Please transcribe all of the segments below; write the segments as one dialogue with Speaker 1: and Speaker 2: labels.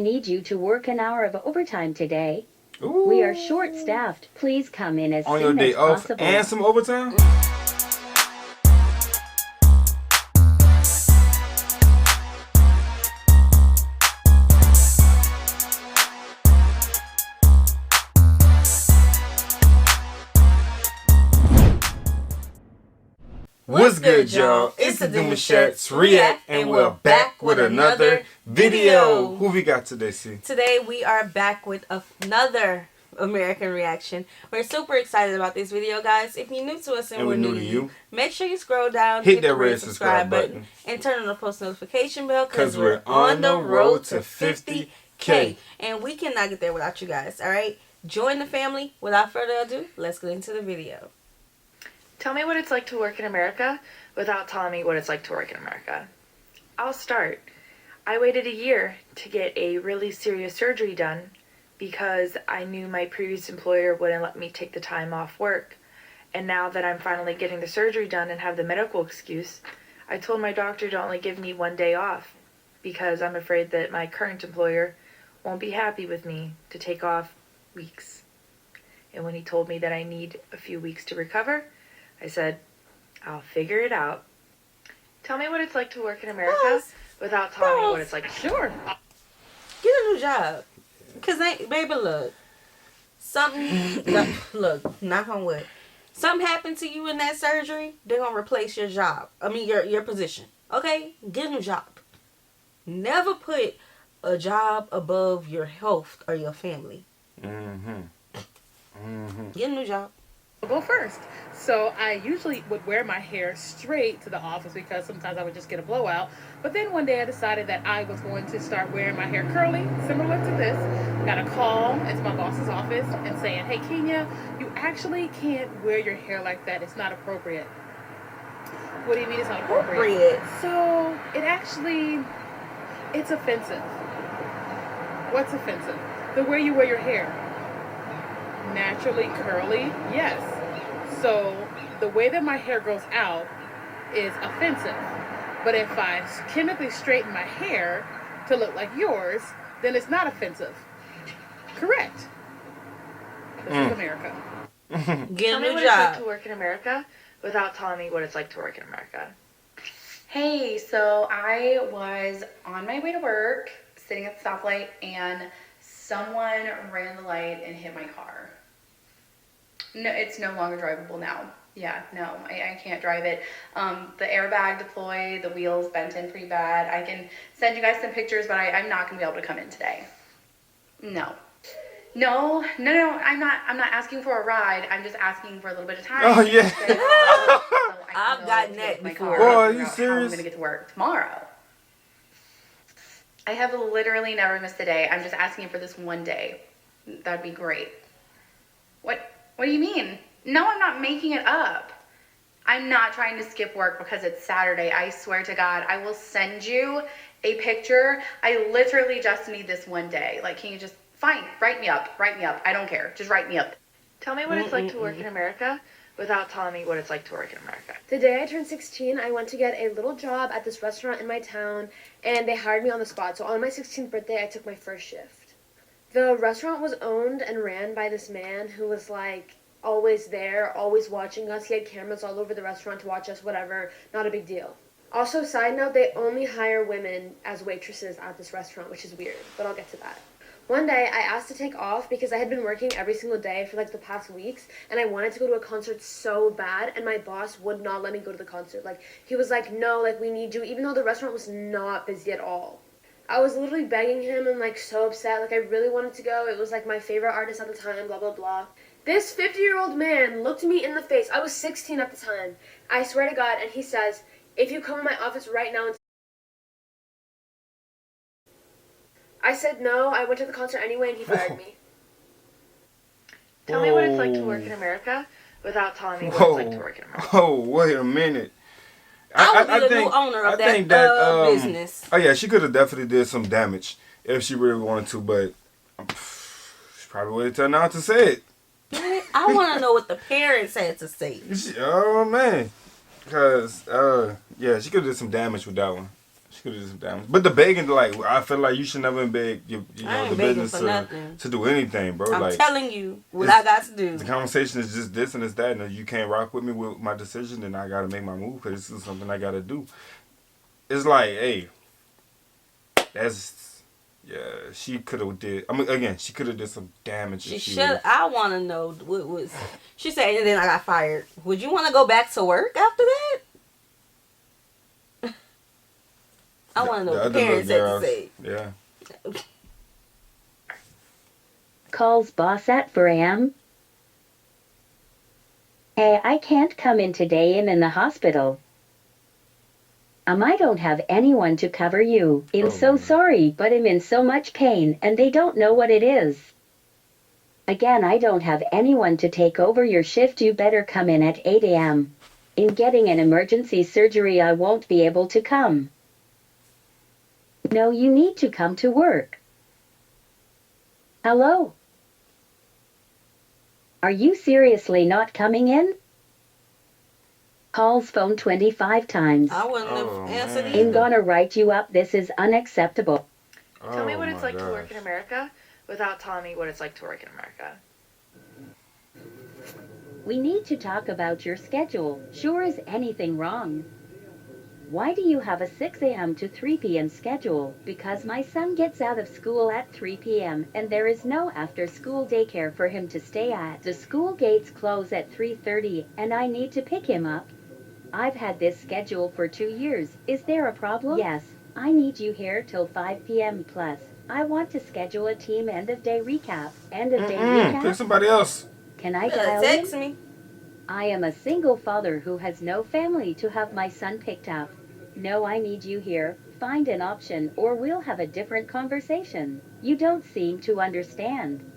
Speaker 1: Need you to work an hour of overtime today.
Speaker 2: Ooh.
Speaker 1: We are short-staffed. Please come in as
Speaker 2: on your
Speaker 1: soon
Speaker 2: day
Speaker 1: as
Speaker 2: off
Speaker 1: possible.
Speaker 2: and some overtime? What's good, y'all? It's the Demouchets React, and we're back with another video. Who we got today, C?
Speaker 3: Today we are back with another American reaction. We're super excited about this video, guys. If you're new to us and we're new to you, make sure you scroll down,
Speaker 2: hit that red subscribe button,
Speaker 3: and turn on the post notification bell
Speaker 2: because we're on the road to 50K.
Speaker 3: And we cannot get there without you guys, alright? Join the family. Without further ado, let's get into the video.
Speaker 4: Tell me what it's like to work in America without telling me what it's like to work in America. I'll start. I waited a year to get a really serious surgery done because I knew my previous employer wouldn't let me take the time off work. And now that I'm finally getting the surgery done and have the medical excuse, I told my doctor to only give me 1 day off because I'm afraid that my current employer won't be happy with me to take off weeks. And when he told me that I need a few weeks to recover, I said, I'll figure it out. Tell me what it's like to work in America without telling me what it's like.
Speaker 3: Sure. Get a new job. Because, baby, look. Something, look, knock on wood. Something happened to you in that surgery, they're going to replace your job. I mean, your position. Okay? Get a new job. Never put a job above your health or your family. Get a new job.
Speaker 5: I'll go first. So I usually would wear my hair straight to the office because sometimes I would just get a blowout. But then one day I decided that I was going to start wearing my hair curly, similar to this. Got a call into my boss's office and saying, hey, Kenya, you actually can't wear your hair like that. It's not appropriate. What do you mean it's not appropriate? So it's offensive. What's offensive? The way you wear your hair. Naturally curly, yes. So the way that my hair grows out is offensive. But if I chemically straighten my hair to look like yours, then it's not offensive. Correct. This is America.
Speaker 4: Tell me what it's like to work in America without telling me what it's like to work in America.
Speaker 6: Hey, so I was on my way to work, sitting at the stoplight, and someone ran the light and hit my car. No, it's no longer drivable now. Yeah, no, I can't drive it. The airbag deployed, the wheels bent in pretty bad. I can send you guys some pictures, but I'm not gonna be able to come in today. No, I'm not asking for a ride. I'm just asking for a little bit of time.
Speaker 2: Oh, yeah.
Speaker 3: I've gotten that before.
Speaker 2: Boy, are you serious?
Speaker 6: I'm gonna get to work tomorrow. I have literally never missed a day. I'm just asking for this 1 day. That'd be great. What do you mean? No, I'm not making it up. I'm not trying to skip work because it's Saturday. I swear to God, I will send you a picture. I literally just need this 1 day. Like, can you just, fine, write me up. I don't care. Just write me up.
Speaker 4: Tell me what it's like to work in America without telling me what it's like to work in America.
Speaker 7: The day I turned 16, I went to get a little job at this restaurant in my town, and they hired me on the spot. So on my 16th birthday, I took my first shift. The restaurant was owned and ran by this man who was like always there, always watching us. He had cameras all over the restaurant to watch us, whatever, not a big deal. Also, side note, they only hire women as waitresses at this restaurant, which is weird, but I'll get to that. One day, I asked to take off because I had been working every single day for like the past weeks, and I wanted to go to a concert so bad, and my boss would not let me go to the concert. Like, he was like, no, like, we need you, even though the restaurant was not busy at all. I was literally begging him and like so upset, like I really wanted to go. It was like my favorite artist at the time, blah, blah, blah. This 50-year-old man looked me in the face. I was 16 at the time. I swear to God, and he says, if you come in my office right now and I said no, I went to the concert anyway, and he fired me.
Speaker 4: Tell me what it's like to work in America without telling me what it's like to work in America.
Speaker 2: Oh, wait a minute.
Speaker 3: I would be the new owner of that business.
Speaker 2: Oh, yeah, she could have definitely did some damage if she really wanted to, but she probably would have turned out to say it.
Speaker 3: I want to know what the parents had to say.
Speaker 2: Oh, man. Because, yeah, she could have did some damage with that one. She could have just damn. But the begging, like, I feel like you should never beg you
Speaker 3: I
Speaker 2: know,
Speaker 3: ain't
Speaker 2: the
Speaker 3: begging
Speaker 2: business
Speaker 3: for nothing.
Speaker 2: to do anything, bro.
Speaker 3: I'm
Speaker 2: like,
Speaker 3: telling you what
Speaker 2: it's-
Speaker 3: I got to do.
Speaker 2: the conversation is just this and it's that, and if you can't rock with me with my decision, then I gotta make my move because this is something I gotta do. It's like, hey, that's she could have did. I mean, again, she could have did some damage.
Speaker 3: She
Speaker 2: if
Speaker 3: should.
Speaker 2: would've-
Speaker 3: I want to know what was. She said, and then I got fired. Would you want to go back to work after that? I want to know what the parents had to say.
Speaker 2: Yeah.
Speaker 1: Calls boss at 4 a.m. Hey, I can't come in today. I'm in the hospital. I don't have anyone to cover you. I'm
Speaker 2: Oh,
Speaker 1: so
Speaker 2: man.
Speaker 1: sorry, but I'm in so much pain and they don't know what it is. Again, I don't have anyone to take over your shift. You better come in at 8 a.m. In getting an emergency surgery, I won't be able to come. No, you need to come to work. Hello? Are you seriously not coming in? Calls phone 25 times.
Speaker 3: I wouldn't
Speaker 2: Oh,
Speaker 3: have answered
Speaker 2: man.
Speaker 1: I'm
Speaker 3: either.
Speaker 1: gonna write you up. This is unacceptable.
Speaker 4: Tell me
Speaker 2: Oh,
Speaker 4: what it's
Speaker 2: my
Speaker 4: like to work in
Speaker 2: gosh.
Speaker 4: America without telling me what it's like to work in America.
Speaker 1: We need to talk about your schedule. Sure, is anything wrong? Why do you have a 6 a.m. to 3 p.m. schedule? Because my son gets out of school at 3 p.m. and there is no after-school daycare for him to stay at. The school gates close at 3:30 and I need to pick him up. I've had this schedule for 2 years. Is there a problem? Yes, I need you here till 5 p.m. Plus, I want to schedule a team end-of-day recap. End-of-day
Speaker 2: Pick
Speaker 1: recap?
Speaker 2: somebody else.
Speaker 1: Can I
Speaker 3: Better
Speaker 1: dial
Speaker 3: text
Speaker 1: in?
Speaker 3: me.
Speaker 1: I am a single father who has no family to have my son picked up. No, I need you here. Find an option or we'll have a different conversation. You don't seem to understand.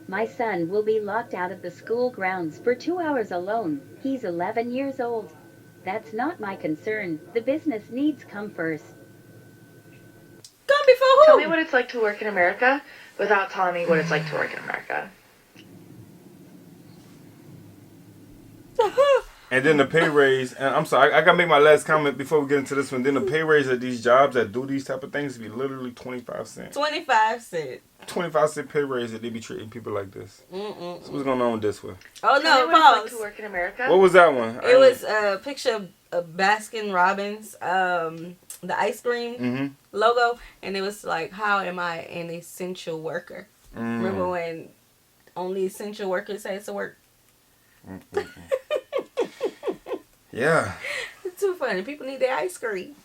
Speaker 1: My son will be locked out of the school grounds for 2 hours alone. He's 11 years old. That's not my concern. The business needs come first.
Speaker 3: Come before who?
Speaker 4: Tell me what it's like to work in America without telling me what it's like to work in America.
Speaker 2: And then the pay raise, and I'm sorry, I gotta make my last comment before we get into this one. Then the pay raise at these jobs that do these type of things be literally 25 cents.
Speaker 3: 25 cents.
Speaker 2: 25-cent pay raise that they be treating people like this.
Speaker 3: Mm-mm.
Speaker 2: So what's going on with this one?
Speaker 3: Oh
Speaker 4: Tell
Speaker 3: no,
Speaker 4: me what it's like
Speaker 3: pause.
Speaker 4: to work in America.
Speaker 2: What was that one?
Speaker 3: It was a picture of Baskin Robbins, the ice cream
Speaker 2: Mm-hmm.
Speaker 3: logo, and it was like, "How am I an essential worker?" Remember when only essential workers had to work?
Speaker 2: Yeah.
Speaker 3: It's too funny. People need their ice cream.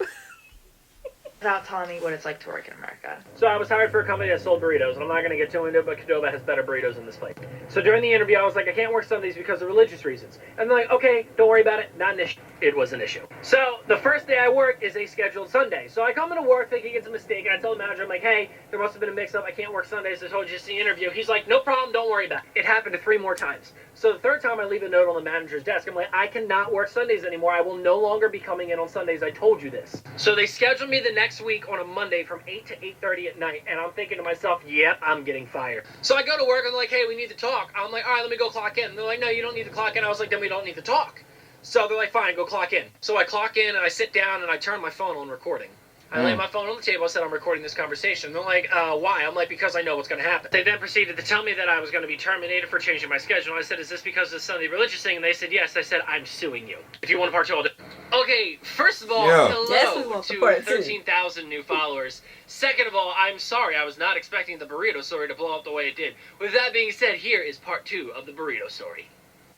Speaker 4: Without telling me what it's like to work in America.
Speaker 8: So I was hired for a company that sold burritos, and I'm not going to get too into it, but Qdoba has better burritos than this place. So during the interview, I was like, I can't work Sundays because of religious reasons. And they're like, okay, don't worry about it. Not an issue. It was an issue. So the first day I work is a scheduled Sunday. So I come into work thinking it's a mistake, and I tell the manager, I'm like, hey, there must have been a mix-up. I can't work Sundays. I told you it's the interview. He's like, no problem. Don't worry about it. It happened 3 more times. So the third time I leave a note on the manager's desk. I'm like, I cannot work Sundays anymore. I will no longer be coming in on Sundays. I told you this. So they scheduled me the next week on a Monday from 8 to 8:30 at night, and I'm thinking to myself, yep, I'm getting fired. So I go to work, and they're like, hey, we need to talk. I'm like, all right, let me go clock in. And they're like, no, you don't need to clock in. I was like, then we don't need to talk. So they're like, fine, go clock in. So I clock in, and I sit down, and I turn my phone on recording. I lay my phone on the table. I said, I'm recording this conversation. They're like, why? I'm like, because I know what's going to happen. They then proceeded to tell me that I was going to be terminated for changing my schedule. And I said, is this because of the Sunday religious thing? And they said, yes. I said, I'm suing you. If you want a part 2, I'll do it. Okay, first of all,
Speaker 2: Yeah.
Speaker 3: Yes, we
Speaker 8: hello
Speaker 3: want the
Speaker 8: to
Speaker 3: part 2.
Speaker 8: 13,000 new followers. Second of all, I'm sorry. I was not expecting the burrito story to blow up the way it did. With that being said, here is part 2 of the burrito story.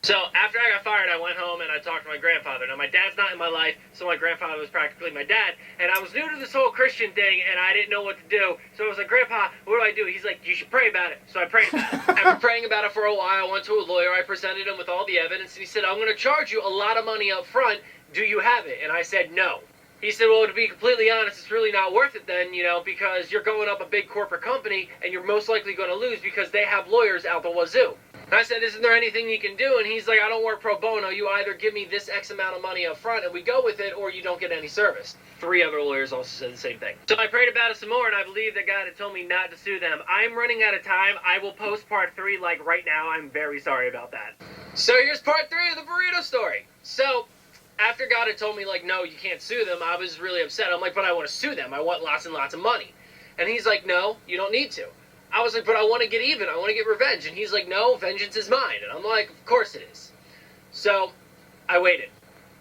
Speaker 8: So, after I got fired, I went home and I talked to my grandfather. Now, my dad's not in my life, so my grandfather was practically my dad. And I was new to this whole Christian thing, and I didn't know what to do. So I was like, Grandpa, what do I do? He's like, you should pray about it. So I prayed about it. After praying about it for a while, I went to a lawyer. I presented him with all the evidence, and he said, I'm going to charge you a lot of money up front. Do you have it? And I said, no. He said, well, to be completely honest, it's really not worth it then, because you're going up a big corporate company, and you're most likely going to lose because they have lawyers out the wazoo. I said, isn't there anything you can do? And he's like, I don't work pro bono. You either give me this X amount of money up front and we go with it, or you don't get any service. 3 other lawyers also said the same thing. So I prayed about it some more, and I believe that God had told me not to sue them. I'm running out of time. I will post part 3 right now. I'm very sorry about that. So here's part 3 of the burrito story. So after God had told me, like, no, you can't sue them, I was really upset. I'm like, but I want to sue them. I want lots and lots of money. And he's like, no, you don't need to. I was like, but I want to get even. I want to get revenge. And he's like, no, vengeance is mine. And I'm like, of course it is. So I waited.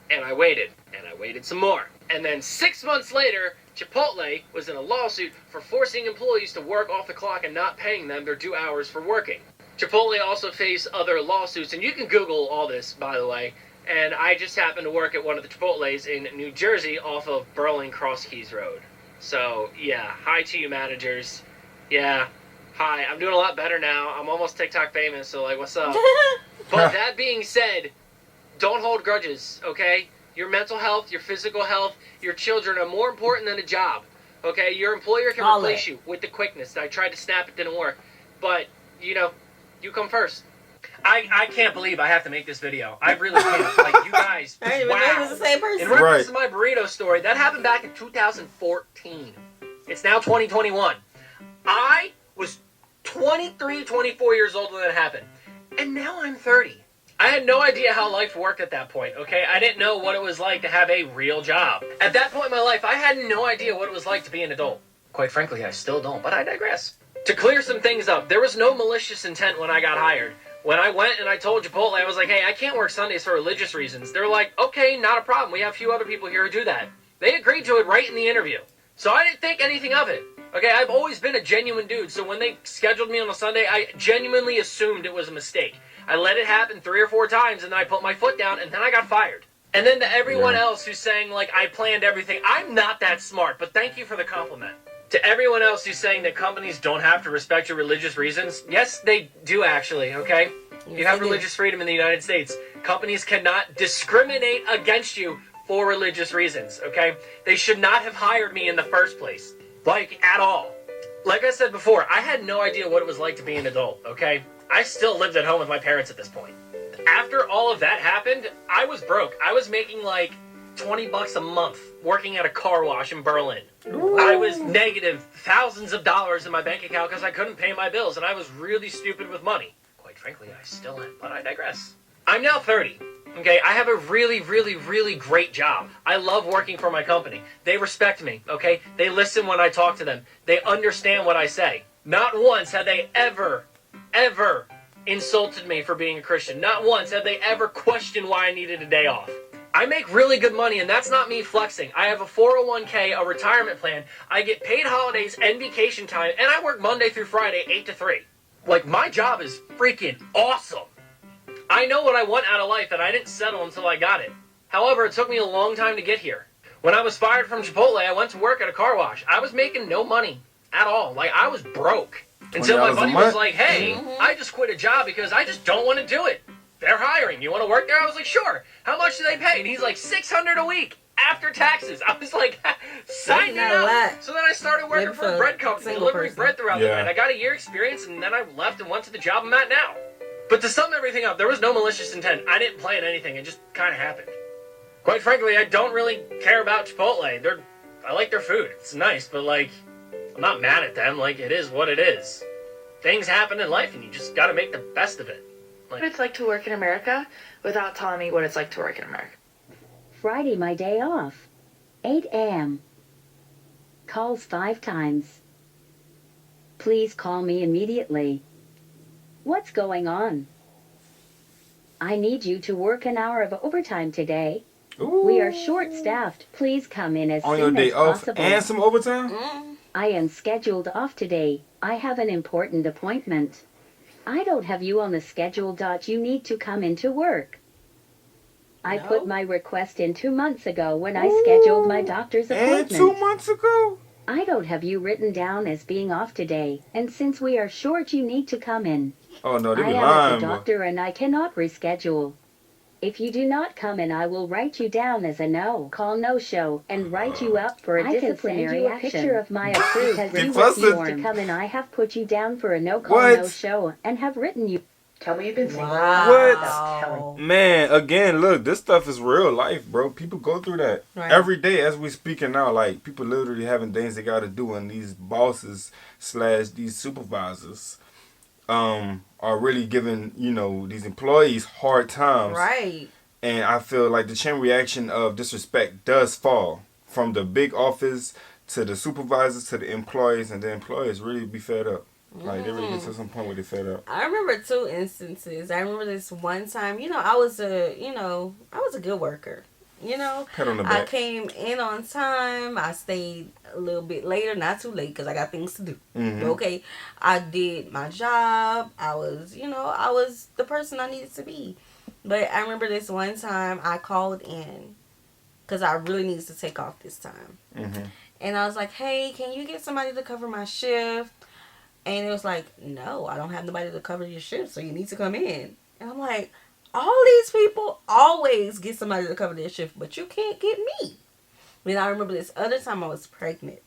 Speaker 8: And I waited. And I waited some more. And then 6 months later, Chipotle was in a lawsuit for forcing employees to work off the clock and not paying them their due hours for working. Chipotle also faced other lawsuits, and you can Google all this, by the way. And I just happened to work at one of the Chipotles in New Jersey off of Burling Cross Keys Road. So, yeah, hi to you managers. Yeah, hi, I'm doing a lot better now. I'm almost TikTok famous, so, like, what's up? But that being said, don't hold grudges, okay? Your mental health, your physical health, your children are more important than a job. Okay, your employer can replace you with the quickness. I tried to snap, it didn't work. But, you know, you come first. I can't believe I have to make this video. I really can't. Like, you guys,
Speaker 3: I didn't even know it was the same person.
Speaker 8: In reference to my burrito story, that happened back in 2014. It's now 2021. I was 23, 24 years old when that happened. And now I'm 30. I had no idea how life worked at that point, okay? I didn't know what it was like to have a real job. At that point in my life, I had no idea what it was like to be an adult. Quite frankly, I still don't, but I digress. To clear some things up, there was no malicious intent when I got hired. When I went and I told Chipotle, I was like, hey, I can't work Sundays for religious reasons. They're like, okay, not a problem. We have a few other people here who do that. They agreed to it right in the interview. So I didn't think anything of it. Okay, I've always been a genuine dude, so when they scheduled me on a Sunday, I genuinely assumed it was a mistake. I let it happen 3 or 4 times, and then I put my foot down, and then I got fired. And then to everyone else who's saying, like, I planned everything, I'm not that smart, but thank you for the compliment. To everyone else who's saying that companies don't have to respect your religious reasons, yes, they do actually, okay? You have religious freedom in the United States. Companies cannot discriminate against you for religious reasons, okay? They should not have hired me in the first place. Like, at all. Like I said before, I had no idea what it was like to be an adult, okay? I still lived at home with my parents at this point. After all of that happened, I was broke. I was making like $20 a month working at a car wash in Berlin. Ooh. I was negative thousands of dollars in my bank account because I couldn't pay my bills, and I was really stupid with money. Quite frankly, I still am, but I digress. I'm now 30. Okay, I have a really, really, really great job. I love working for my company. They respect me, okay? They listen when I talk to them. They understand what I say. Not once have they ever insulted me for being a Christian. Not once have they ever questioned why I needed a day off. I make really good money, and that's not me flexing. I have a 401k, a retirement plan. I get paid holidays and vacation time, and I work Monday through Friday, 8 to 3. Like, my job is freaking awesome. I know what I want out of life, and I didn't settle until I got it. However, it took me a long time to get here. When I was fired from Chipotle, I went to work at a car wash. I was making no money at all. Like, I was broke. Until my buddy was like, hey, I just quit a job because I just don't want to do it. They're hiring. You want to work there? I was like, sure. How much do they pay? And he's like, $600 a week after taxes. I was like, sign me up. So then I started working for a bread company, delivering bread throughout the night. I got a year experience, and then I left and went to the job I'm at now. But to sum everything up, there was no malicious intent. I didn't plan anything. It just kind of happened. Quite frankly, I don't really care about Chipotle. I like their food. It's nice, but, like, I'm not mad at them. Like, it is what it is. Things happen in life, and you just got to make the best of it.
Speaker 4: What it's like to work in America without telling me what it's like to work in America.
Speaker 1: Friday, my day off. 8 a.m. Calls 5 times. Please call me immediately. What's going on? I need you to work an hour of overtime today.
Speaker 2: Ooh.
Speaker 1: We are short-staffed. Please come in as
Speaker 2: on
Speaker 1: soon
Speaker 2: your day
Speaker 1: as
Speaker 2: off
Speaker 1: possible.
Speaker 2: and some overtime?
Speaker 1: I am scheduled off today. I have an important appointment. I don't have you on the schedule. You need to come into work. I put my request in 2 months ago when I scheduled my doctor's appointment.
Speaker 2: And 2 months ago?
Speaker 1: I don't have you written down as being off today, and since we are short, you need to come in.
Speaker 2: Oh, no, they be
Speaker 1: I am
Speaker 2: lying,
Speaker 1: at the doctor, and I cannot reschedule. If you do not come in, I will write you down as a no-call no-show and write you up for a disciplinary action. I can send you a picture of my approved because you refused to come in. I have put you down for a no-call no-show and have written you.
Speaker 6: Tell me you've been single.
Speaker 2: What? Man, again, look, this stuff is real life, bro. People go through that every day as we speaking now. Like, people literally having things they got to do, and these bosses / these supervisors are really giving, these employees hard times.
Speaker 3: Right.
Speaker 2: And I feel like the chain reaction of disrespect does fall from the big office to the supervisors to the employees, and the employees really be fed up. Like, they really get to some point where they fed up.
Speaker 3: I remember 2 instances. I remember this one time, I was a good worker.
Speaker 2: Pat on the back.
Speaker 3: I came in on time. I stayed a little bit later, not too late because I got things to do. Okay, I did my job. I was the person I needed to be. But I remember this one time I called in because I really needed to take off this time. And I was like, hey, can you get somebody to cover my shift? And it was like, no, I don't have nobody to cover your shift, so you need to come in. And I'm like, all these people always get somebody to cover their shift, but you can't get me. Then I remember this other time I was pregnant.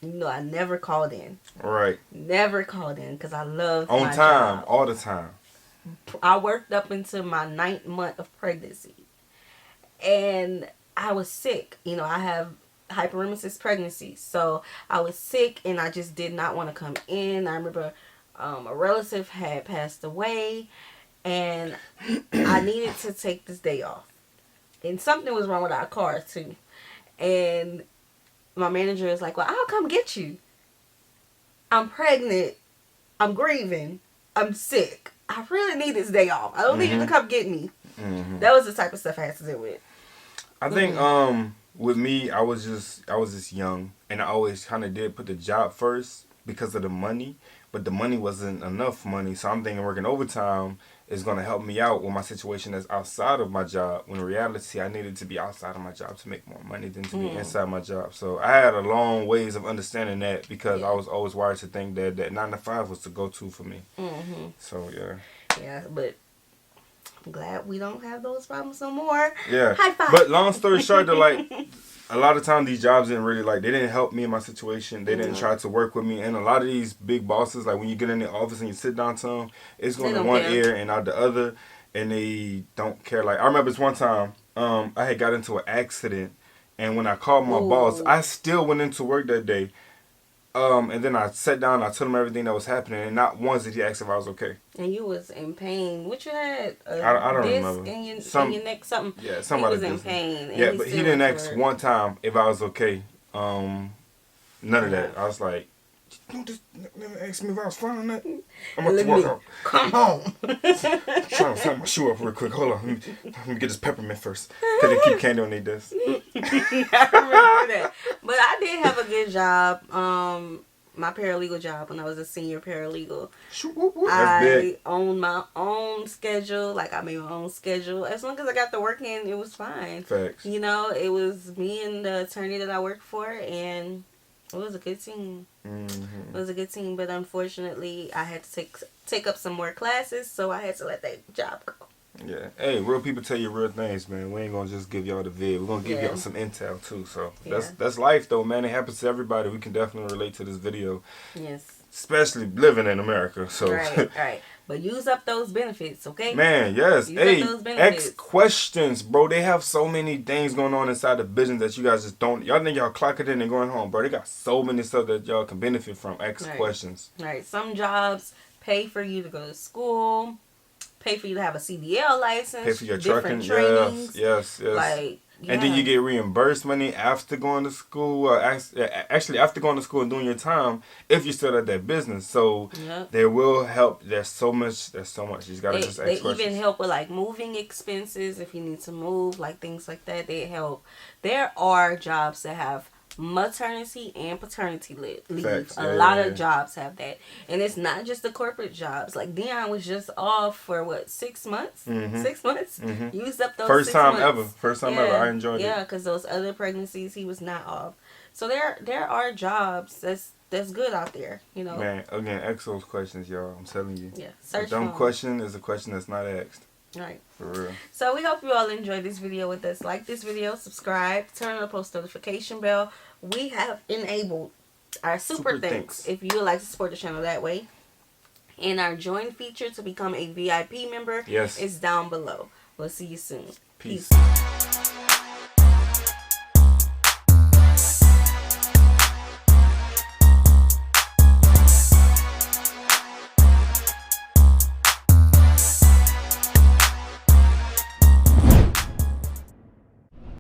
Speaker 3: I never called in.
Speaker 2: Right.
Speaker 3: Never called in because I loved
Speaker 2: on
Speaker 3: my
Speaker 2: time,
Speaker 3: job.
Speaker 2: all the time.
Speaker 3: I worked up into my 9th month of pregnancy. And I was sick. I have hyperemesis pregnancy. So I was sick and I just did not want to come in. I remember a relative had passed away and I needed to take this day off. And something was wrong with our car too. And my manager was like, well, I'll come get you. I'm pregnant. I'm grieving. I'm sick. I really need this day off. I don't need you to come get me. That was the type of stuff I had to deal with.
Speaker 2: I think with me, I was just young, and I always kind of did put the job first because of the money, but the money wasn't enough money. So I'm thinking working overtime is going to help me out with my situation that's outside of my job. When in reality, I needed to be outside of my job to make more money than to be inside my job. So I had a long ways of understanding that because I was always wired to think that 9 to 5 was the go-to for me. So yeah.
Speaker 3: Yeah, but I'm glad we don't have those problems no more.
Speaker 2: Yeah.
Speaker 3: High five.
Speaker 2: But long story short, a lot of times these jobs didn't really they didn't help me in my situation. They didn't try to work with me. And a lot of these big bosses, like when you get in the office and you sit down to them, it's going in one ear and out the other, and they don't care. Like I remember this one time, I had got into an accident, and when I called my boss, I still went into work that day. And then I sat down, I told him everything that was happening, and not once did he ask if I was okay.
Speaker 3: And you was in pain. What you had?
Speaker 2: I don't remember.
Speaker 3: In your neck, something.
Speaker 2: Yeah, somebody
Speaker 3: was in pain.
Speaker 2: Yeah, but he didn't ask one time if I was okay. None of that. I was like, don't just never ask me if I was fine or not. I'm about to walk out.
Speaker 3: Come home.
Speaker 2: Trying to find my shoe up real quick. Hold on. Let me get this peppermint first. Because they keep candy on their desk.
Speaker 3: I remember that. But I did have a good job. My paralegal job when I was a senior paralegal. I owned my own schedule. Like I made my own schedule. As long as I got the work in, it was fine.
Speaker 2: Facts.
Speaker 3: It was me and the attorney that I worked for, and it was a good team. It was a good team, but unfortunately, I had to take up some more classes, so I had to let that job go.
Speaker 2: Yeah. Hey, real people tell you real things, man. We ain't gonna just give y'all the vid. We're gonna give y'all some intel too. So that's life though, man. It happens to everybody. We can definitely relate to this video.
Speaker 3: Yes.
Speaker 2: Especially living in America. So
Speaker 3: Right. But use up those benefits, okay?
Speaker 2: Man, yes.
Speaker 3: Use up those benefits.
Speaker 2: Ask questions, bro. They have so many things going on inside the business that you guys just don't. Y'all think y'all clock it in and going home, bro. They got so many stuff that y'all can benefit from. Ask questions. Right.
Speaker 3: Some jobs pay for you to go to school, pay for you to have a CDL license,
Speaker 2: pay for your
Speaker 3: different
Speaker 2: trucking.
Speaker 3: trainings.
Speaker 2: Yes.
Speaker 3: Like,
Speaker 2: and then you get reimbursed money after going to school. Actually, after going to school and doing your time, if you're still at that business. So they will help. There's so much. You just gotta just ask questions.
Speaker 3: They even help with like moving expenses if you need to move, like things like that. They help. There are jobs that have maternity and paternity leave.
Speaker 2: Facts.
Speaker 3: A lot of jobs have that, and it's not just the corporate jobs. Like Dion was just off for 6 months. 6 months. Used up those
Speaker 2: first
Speaker 3: 6
Speaker 2: time
Speaker 3: months.
Speaker 2: ever. First time ever. I enjoyed it.
Speaker 3: Yeah, because those other pregnancies he was not off. So there are jobs that's good out there.
Speaker 2: Man, again, ask those questions, y'all. I'm telling you.
Speaker 3: Yeah, search.
Speaker 2: A dumb question is a question that's not asked.
Speaker 3: Right.
Speaker 2: For real.
Speaker 3: So we hope you all enjoyed this video with us. Like this video, subscribe, turn on the post notification bell. We have enabled our super thanks if you would like to support the channel that way. And our join feature to become a VIP member is down below. We'll see you soon. Peace.